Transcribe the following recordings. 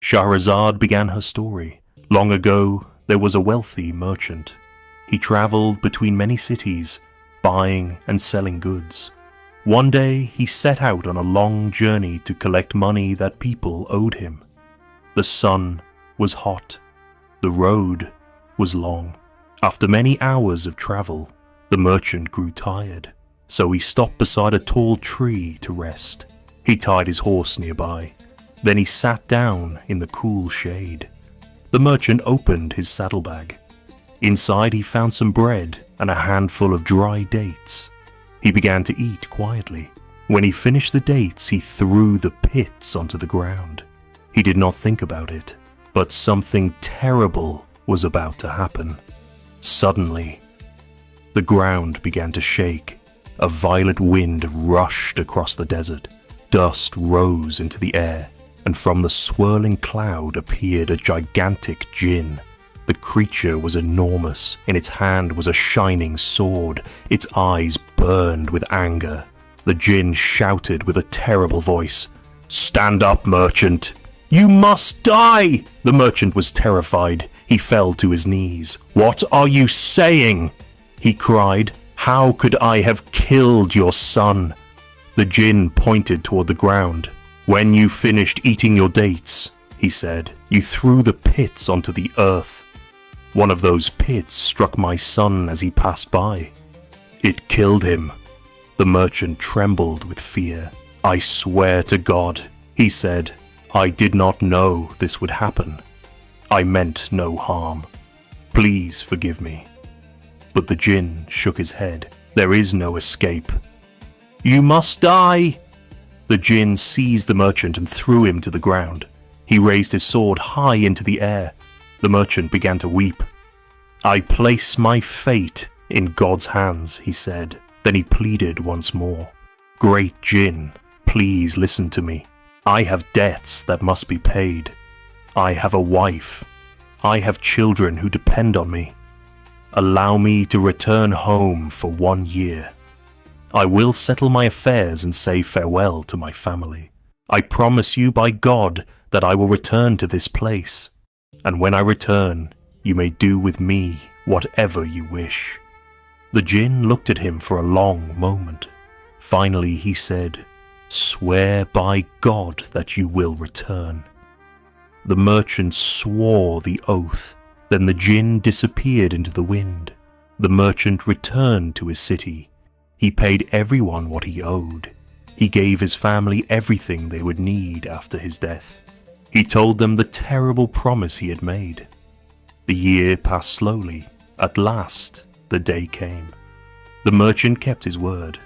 Shahrazad began her story. Long ago, there was a wealthy merchant. He traveled between many cities, buying and selling goods. One day, he set out on a long journey to collect money that people owed him. The sun was hot. The road was long. After many hours of travel, the merchant grew tired, so he stopped beside a tall tree to rest. He tied his horse nearby. Then he sat down in the cool shade. The merchant opened his saddlebag. Inside he found some bread and a handful of dry dates. He began to eat quietly. When he finished the dates, he threw the pits onto the ground. He did not think about it, but something terrible was about to happen. Suddenly, the ground began to shake. A violent wind rushed across the desert. Dust rose into the air, and from the swirling cloud appeared a gigantic Jinn. The creature was enormous. In its hand was a shining sword. Its eyes burned with anger. The Jinn shouted with a terrible voice, "Stand up, merchant! You must die!" The merchant was terrified. He fell to his knees. "What are you saying?" he cried. "How could I have killed your son?" The Jinn pointed toward the ground. "When you finished eating your dates," he said, "you threw the pits onto the earth. One of those pits struck my son as he passed by. It killed him." The merchant trembled with fear. "I swear to God," he said, "I did not know this would happen. I meant no harm. Please forgive me." But the Jinn shook his head. "There is no escape. You must die." The Jinn seized the merchant and threw him to the ground. He raised his sword high into the air. The merchant began to weep. "I place my fate in God's hands," he said. Then he pleaded once more. "Great Jinn, please listen to me. I have debts that must be paid. I have a wife. I have children who depend on me. Allow me to return home for 1 year. I will settle my affairs and say farewell to my family. I promise you by God that I will return to this place. And when I return, you may do with me whatever you wish." The Jinn looked at him for a long moment. Finally he said, "Swear by God that you will return." The merchant swore the oath. Then the Jinn disappeared into the wind. The merchant returned to his city. He paid everyone what he owed. He gave his family everything they would need after his death. He told them the terrible promise he had made. The year passed slowly. At last, the day came. The merchant kept his word.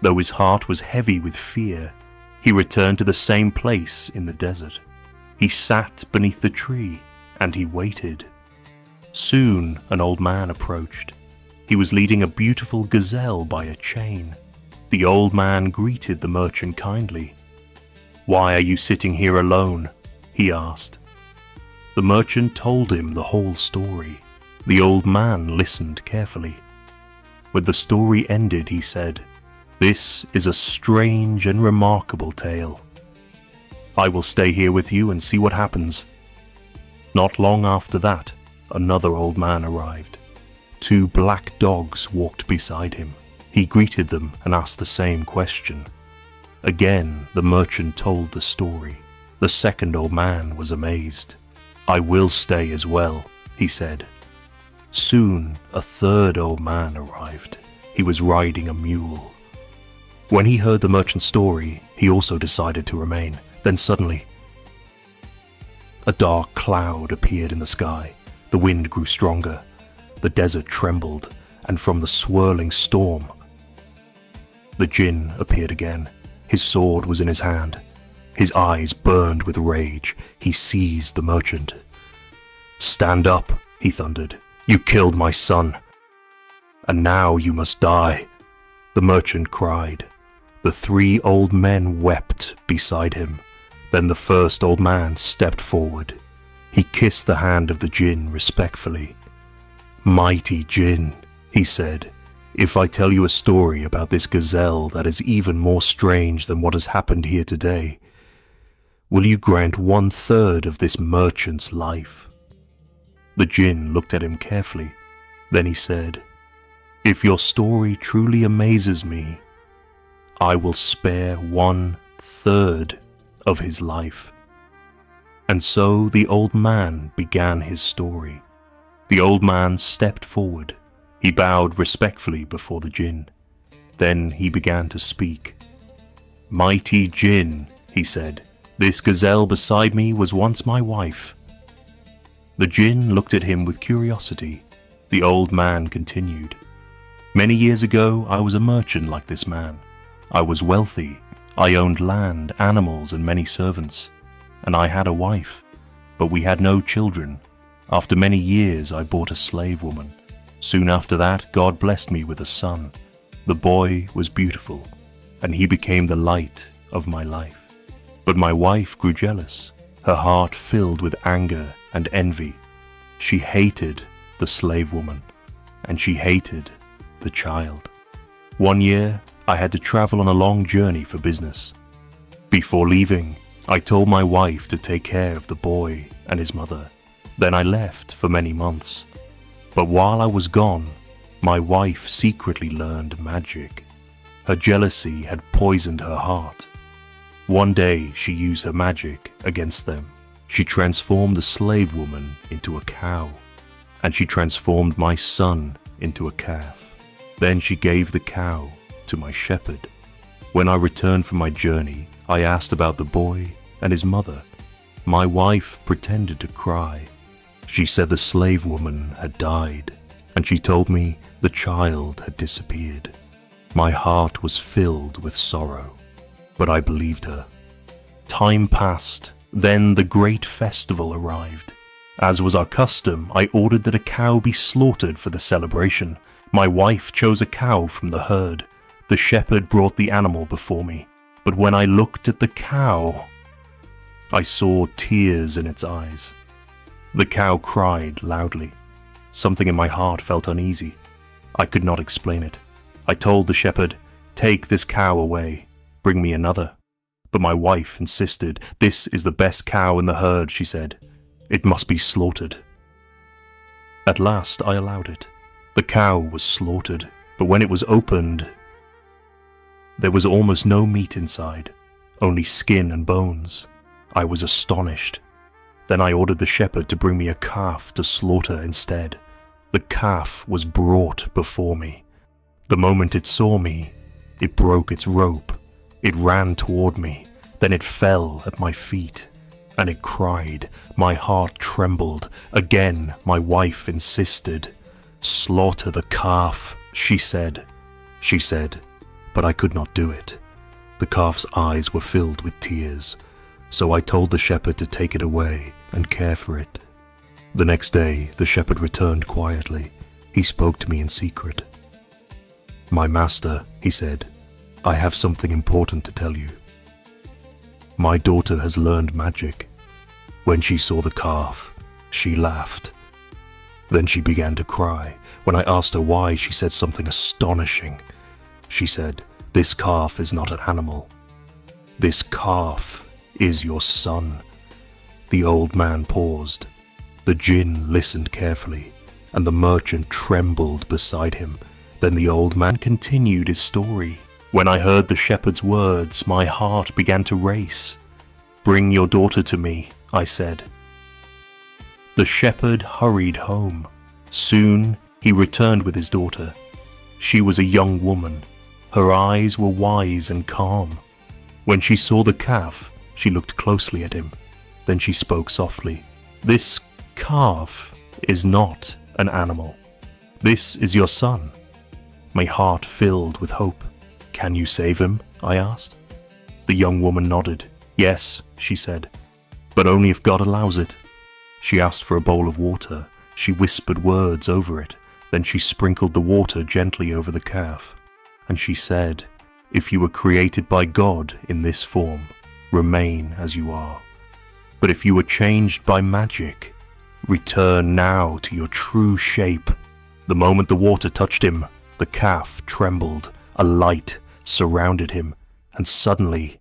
Though his heart was heavy with fear, he returned to the same place in the desert. He sat beneath the tree, and he waited. Soon an old man approached. He was leading a beautiful gazelle by a chain. The old man greeted the merchant kindly. "Why are you sitting here alone?" he asked. The merchant told him the whole story. The old man listened carefully. When the story ended, he said, "This is a strange and remarkable tale. I will stay here with you and see what happens." Not long after that, another old man arrived. 2 black dogs walked beside him. He greeted them and asked the same question. Again, the merchant told the story. The second old man was amazed. "I will stay as well," he said. Soon, a third old man arrived. He was riding a mule. When he heard the merchant's story, he also decided to remain. Then suddenly, a dark cloud appeared in the sky. The wind grew stronger. The desert trembled, and from the swirling storm, the Jinn appeared again. His sword was in his hand. His eyes burned with rage. He seized the merchant. "Stand up," he thundered. "You killed my son, and now you must die." The merchant cried. The 3 old men wept beside him. Then the first old man stepped forward. He kissed the hand of the Jinn respectfully. "Mighty Jinn," he said, "if I tell you a story about this gazelle that is even more strange than what has happened here today, Will you grant 1/3 of this merchant's life?" The Jinn looked at him carefully. Then he said, "If your story truly amazes me, I will spare 1/3 of his life." And so the old man began his story. The old man stepped forward. He bowed respectfully before the Jinn. Then he began to speak. "Mighty Jinn," he said, "this gazelle beside me was once my wife." The Jinn looked at him with curiosity. The old man continued, "Many years ago I was a merchant like this man. I was wealthy. I owned land, animals, and many servants. And I had a wife, but we had no children. After many years I bought a slave woman. Soon after that God blessed me with a son. The boy was beautiful, and he became the light of my life. But my wife grew jealous, her heart filled with anger and envy. She hated the slave woman, and she hated the child. One year I had to travel on a long journey for business. Before leaving, I told my wife to take care of the boy and his mother. Then I left for many months. But while I was gone, my wife secretly learned magic. Her jealousy had poisoned her heart. One day she used her magic against them. She transformed the slave woman into a cow, and she transformed my son into a calf. Then she gave the cow to my shepherd. When I returned from my journey, I asked about the boy and his mother. My wife pretended to cry. She said the slave woman had died, and she told me the child had disappeared. My heart was filled with sorrow, but I believed her. Time passed, then the great festival arrived. As was our custom, I ordered that a cow be slaughtered for the celebration. My wife chose a cow from the herd. The shepherd brought the animal before me, but when I looked at the cow, I saw tears in its eyes. The cow cried loudly. Something in my heart felt uneasy. I could not explain it. I told the shepherd, "Take this cow away, bring me another." But my wife insisted. "This is the best cow in the herd," she said. "It must be slaughtered." At last I allowed it. The cow was slaughtered, but when it was opened, there was almost no meat inside, only skin and bones. I was astonished. Then I ordered the shepherd to bring me a calf to slaughter instead. The calf was brought before me. The moment it saw me, it broke its rope. It ran toward me. Then it fell at my feet, and it cried. My heart trembled. Again my wife insisted. "Slaughter the calf," she said. But I could not do it. The calf's eyes were filled with tears. So I told the shepherd to take it away and care for it. The next day, the shepherd returned quietly. He spoke to me in secret. "My master," he said, "I have something important to tell you. My daughter has learned magic. When she saw the calf, she laughed. Then she began to cry. When I asked her why, she said something astonishing. She said, 'This calf is not an animal. This calf is your son.'" The old man paused. The Jinn listened carefully, and the merchant trembled beside him. Then the old man continued his story. "When I heard the shepherd's words, my heart began to race. 'Bring your daughter to me,' I said. The shepherd hurried home. Soon he returned with his daughter. She was a young woman. Her eyes were wise and calm. When she saw the calf, she looked closely at him. Then she spoke softly. "This calf is not an animal. This is your son." My heart filled with hope. "Can you save him?" I asked. The young woman nodded. "Yes," she said, "but only if God allows it." She asked for a bowl of water. She whispered words over it. Then she sprinkled the water gently over the calf. And she said, "If you were created by God in this form, remain as you are. But if you were changed by magic, return now to your true shape." The moment the water touched him, the calf trembled. A light surrounded him, and suddenly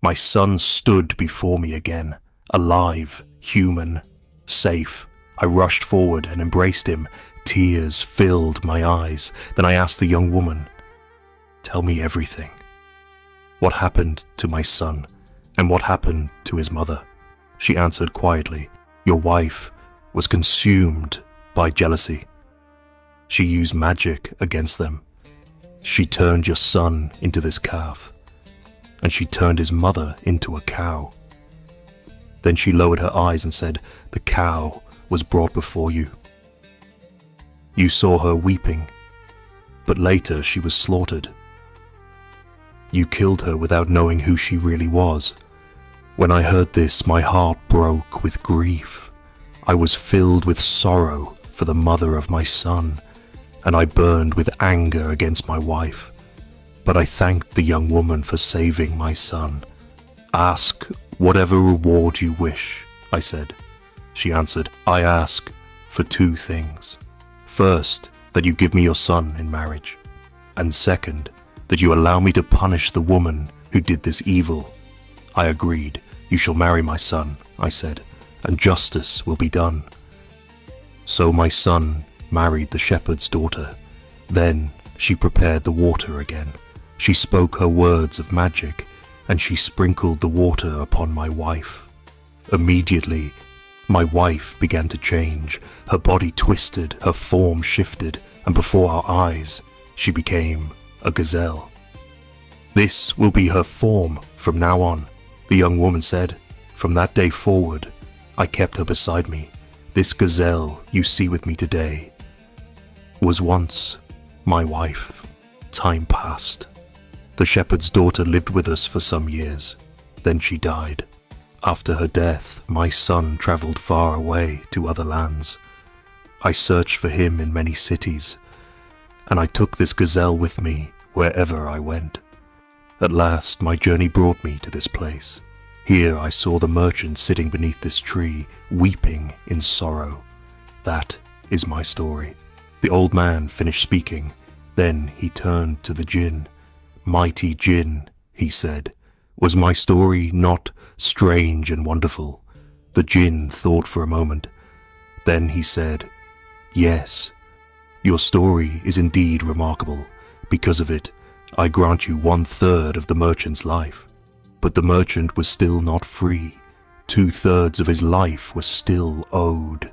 My son stood before me again, alive, human, safe. I rushed forward and embraced him. Tears filled my eyes. Then I asked the young woman, "Tell me everything. What happened to my son, and what happened to his mother?" She answered quietly, "Your wife was consumed by jealousy. She used magic against them. She turned your son into this calf, and she turned his mother into a cow." Then she lowered her eyes and said, "The cow was brought before you. You saw her weeping, but later she was slaughtered. You killed her without knowing who she really was." When I heard this, my heart broke with grief. I was filled with sorrow for the mother of my son, and I burned with anger against my wife. But I thanked the young woman for saving my son. "Ask whatever reward you wish," I said. She answered, "I ask for two things. First, that you give me your son in marriage, and second, that you allow me to punish the woman who did this evil." I agreed. "You shall marry my son," I said, "and justice will be done." So my son married the shepherd's daughter. Then she prepared the water again. She spoke her words of magic, and she sprinkled the water upon my wife. Immediately, my wife began to change. Her body twisted, her form shifted, and before our eyes, she became a gazelle. "This will be her form from now on," the young woman said. "From that day forward, I kept her beside me. This gazelle you see with me today was once my wife." Time passed. The shepherd's daughter lived with us for some years. Then she died. After her death, my son traveled far away to other lands. I searched for him in many cities, and I took this gazelle with me wherever I went. At last, my journey brought me to this place. Here I saw the merchant sitting beneath this tree, weeping in sorrow. That is my story. The old man finished speaking. Then he turned to the Jinn. "Mighty Jinn," he said, "was my story not strange and wonderful?" The Jinn thought for a moment. Then he said, "Yes, your story is indeed remarkable. Because of it, I grant you 1/3 of the merchant's life." But the merchant was still not free. 2/3 of his life was still owed.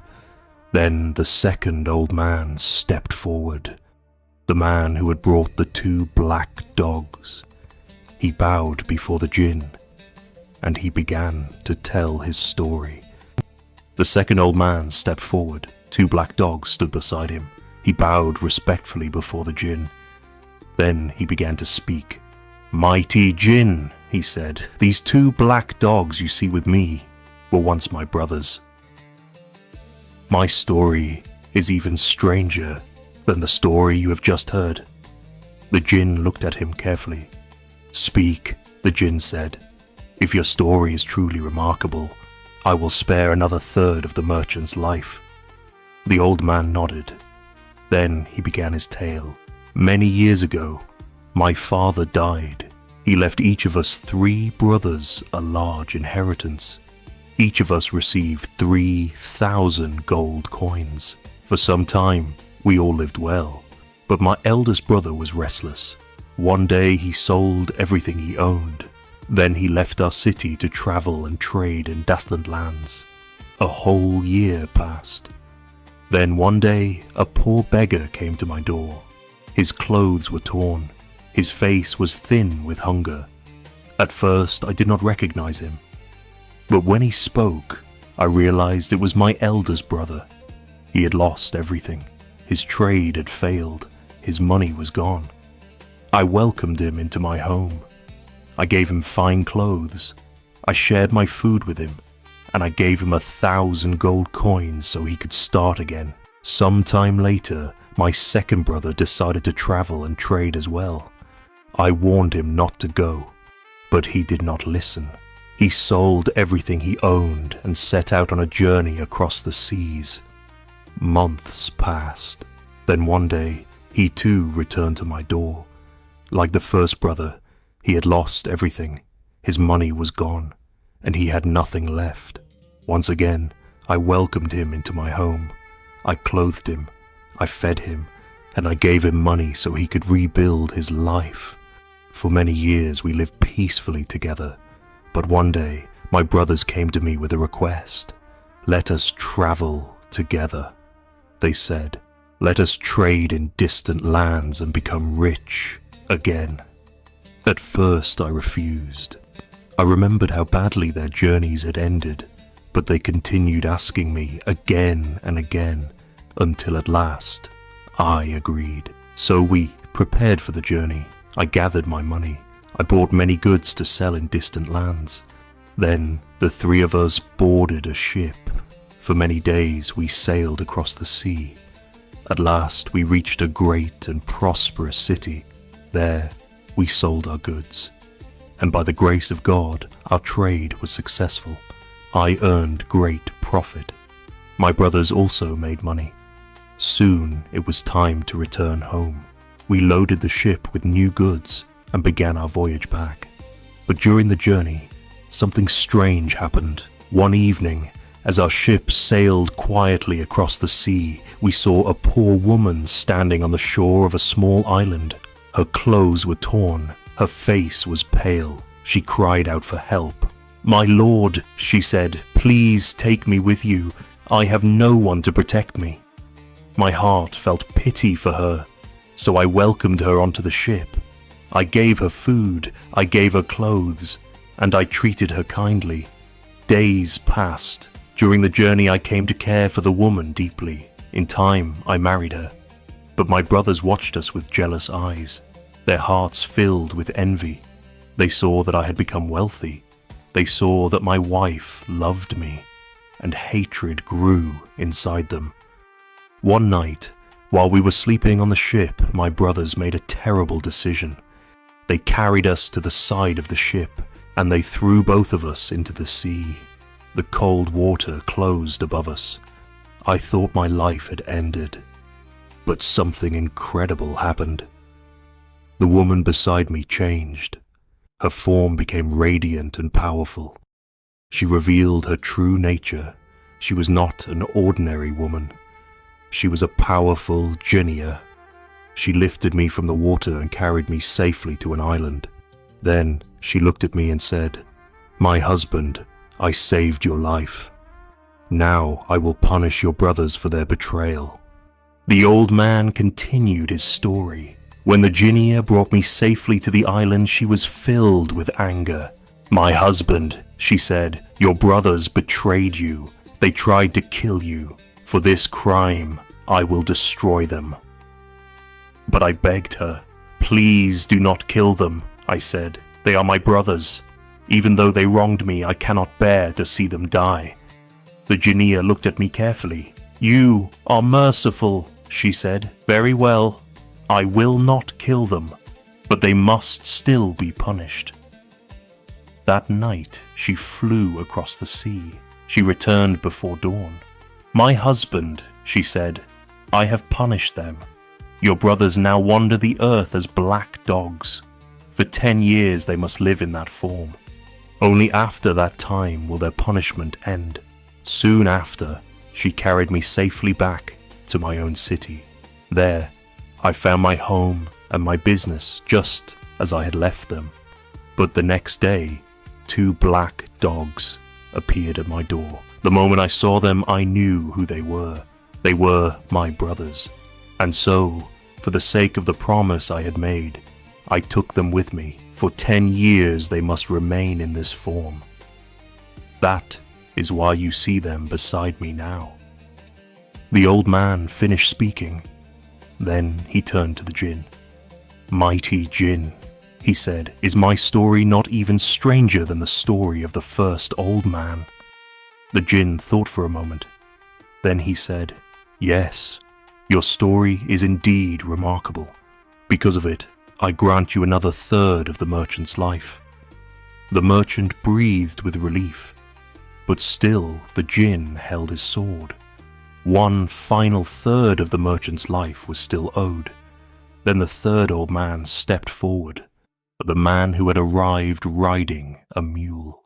Then the second old man stepped forward, the man who had brought the 2 black dogs. He bowed before the Jinn, and he began to tell his story. The second old man stepped forward. 2 black dogs stood beside him. He bowed respectfully before the Jinn. Then he began to speak. "Mighty Jinn," he said, "these 2 black dogs you see with me were once my brothers. My story is even stranger than the story you have just heard." The Jinn looked at him carefully. "Speak," the Jinn said. "If your story is truly remarkable, I will spare another 1/3 of the merchant's life." The old man nodded. Then he began his tale. "Many years ago, my father died. He left each of us 3 brothers a large inheritance. Each of us received 3,000 gold coins. For some time, we all lived well, but my eldest brother was restless. One day he sold everything he owned. Then he left our city to travel and trade in distant lands. A whole year passed. Then one day, a poor beggar came to my door. His clothes were torn. His face was thin with hunger. At first, I did not recognize him. But when he spoke, I realized it was my eldest brother. He had lost everything. His trade had failed. His money was gone. I welcomed him into my home. I gave him fine clothes. I shared my food with him, and I gave him 1,000 gold coins so he could start again. Some time later, my second brother decided to travel and trade as well. I warned him not to go, but he did not listen. He sold everything he owned and set out on a journey across the seas. Months passed. Then one day, he too returned to my door. Like the first brother, he had lost everything. His money was gone, and he had nothing left. Once again, I welcomed him into my home. I clothed him, I fed him, and I gave him money so he could rebuild his life. For many years we lived peacefully together, but one day my brothers came to me with a request. Let us travel together, they said. Let us trade in distant lands and become rich again. At first I refused. I remembered how badly their journeys had ended, but they continued asking me again and again, until at last I agreed. So we prepared for the journey. I gathered my money. I bought many goods to sell in distant lands. Then the three of us boarded a ship. For many days we sailed across the sea. At last we reached a great and prosperous city. There we sold our goods. And by the grace of God, our trade was successful. I earned great profit. My brothers also made money. Soon it was time to return home. We loaded the ship with new goods and began our voyage back. But during the journey, something strange happened. One evening, as our ship sailed quietly across the sea, we saw a poor woman standing on the shore of a small island. Her clothes were torn. Her face was pale. She cried out for help. "My lord," she said, "please take me with you. I have no one to protect me." My heart felt pity for her, so I welcomed her onto the ship. I gave her food, I gave her clothes, and I treated her kindly. Days passed. During the journey I came to care for the woman deeply. In time I married her. But my brothers watched us with jealous eyes. Their hearts filled with envy. They saw that I had become wealthy. They saw that my wife loved me, and hatred grew inside them. One night, while we were sleeping on the ship, my brothers made a terrible decision. They carried us to the side of the ship, and they threw both of us into the sea. The cold water closed above us. I thought my life had ended. But something incredible happened. The woman beside me changed. Her form became radiant and powerful. She revealed her true nature. She was not an ordinary woman. She was a powerful Jinni. She lifted me from the water and carried me safely to an island. Then she looked at me and said, "My husband, I saved your life. Now I will punish your brothers for their betrayal." The old man continued his story. When the Jinni brought me safely to the island, she was filled with anger. "My husband," she said, "your brothers betrayed you. They tried to kill you. For this crime, I will destroy them." But I begged her. "Please do not kill them," I said. "They are my brothers. Even though they wronged me, I cannot bear to see them die." The Jinni looked at me carefully. "You are merciful," she said. "Very well. I will not kill them, but they must still be punished." That night she flew across the sea. She returned before dawn. "My husband," she said, "I have punished them. Your brothers now wander the earth as black dogs. For 10 years they must live in that form. Only after that time will their punishment end." Soon after, she carried me safely back to my own city. There, I found my home and my business just as I had left them. But the next day, 2 black dogs appeared at my door. The moment I saw them, I knew who they were. They were my brothers. And so, for the sake of the promise I had made, I took them with me. For 10 years they must remain in this form. That is why you see them beside me now. The old man finished speaking. Then he turned to the Jinn. "Mighty Jinn," he said, "is my story not even stranger than the story of the first old man?" The Jinn thought for a moment. Then he said, "Yes, your story is indeed remarkable. Because of it, I grant you another third of the merchant's life." The merchant breathed with relief, but still the Jinn held his sword. One final third of the merchant's life was still owed. Then the third old man stepped forward. the man who had arrived riding a mule.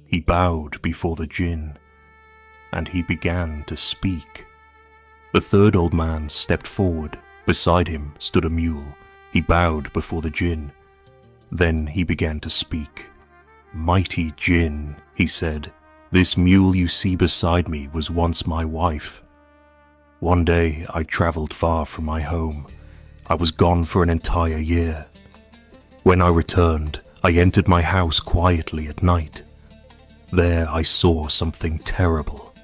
He bowed before the Jinn, and he began to speak. The third old man stepped forward. Beside him stood a mule. He bowed before the Jinn. Then he began to speak. "Mighty Jinn," he said, "this mule you see beside me was once my wife. One day I traveled far from my home. I was gone for an entire year. When I returned, I entered my house quietly at night. There I saw something terrible.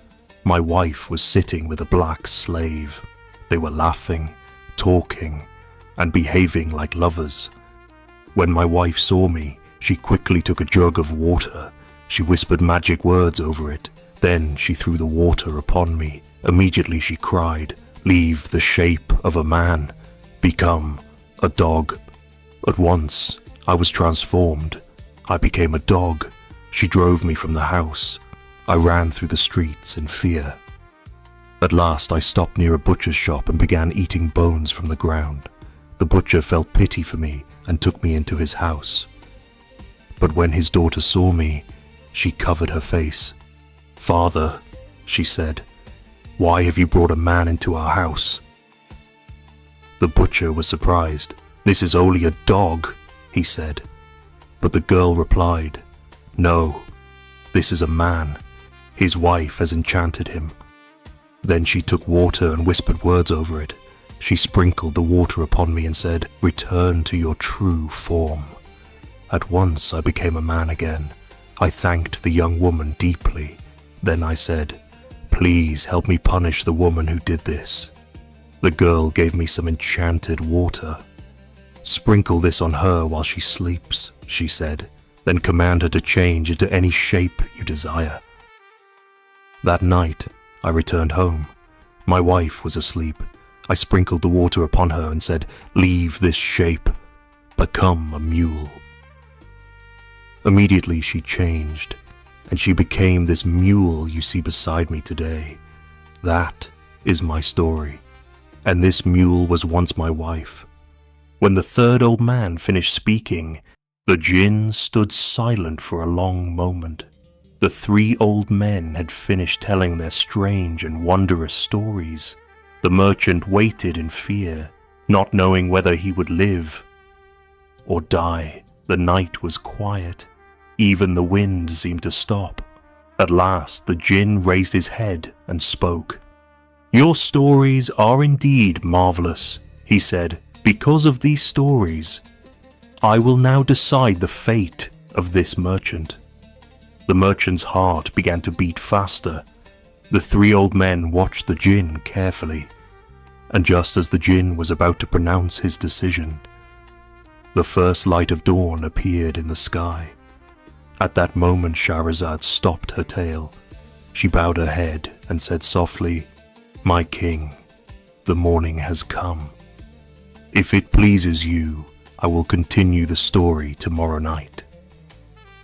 My wife was sitting with a black slave. They were laughing, talking, and behaving like lovers. When my wife saw me, she quickly took a jug of water. She whispered magic words over it. Then she threw the water upon me. Immediately she cried, 'Leave the shape of a man. Become a dog.' At once, I was transformed. I became a dog. She drove me from the house. I ran through the streets in fear. At last, I stopped near a butcher's shop and began eating bones from the ground. The butcher felt pity for me and took me into his house. But when his daughter saw me, she covered her face. 'Father,' she said, 'why have you brought a man into our house?' The butcher was surprised. 'This is only a dog,' he said. But the girl replied, 'No, this is a man. His wife has enchanted him.' Then she took water and whispered words over it. She sprinkled the water upon me and said, 'Return to your true form.' At once I became a man again. I thanked the young woman deeply. Then I said, 'Please help me punish the woman who did this.' The girl gave me some enchanted water. 'Sprinkle this on her while she sleeps,' she said. 'Then command her to change into any shape you desire.' That night, I returned home. My wife was asleep. I sprinkled the water upon her and said, 'Leave this shape. Become a mule.' Immediately she changed, and she became this mule you see beside me today. That is my story, and this mule was once my wife." When the third old man finished speaking, the Jinn stood silent for a long moment. The three old men had finished telling their strange and wondrous stories. The merchant waited in fear, not knowing whether he would live or die. The night was quiet. Even the wind seemed to stop. At last the Jinn raised his head and spoke. "Your stories are indeed marvelous," he said. "Because of these stories, I will now decide the fate of this merchant." The merchant's heart began to beat faster. The three old men watched the Jinn carefully, and just as the Jinn was about to pronounce his decision, the first light of dawn appeared in the sky. At that moment Shahrazad stopped her tale. She bowed her head and said softly, "My king, the morning has come. If it pleases you, I will continue the story tomorrow night."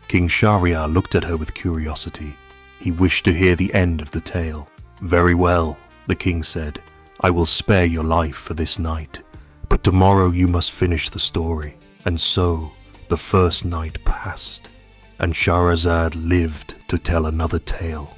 King Shahryar looked at her with curiosity. He wished to hear the end of the tale. "Very well," the king said. "I will spare your life for this night, but tomorrow you must finish the story." And so the first night passed, and Shahrazad lived to tell another tale.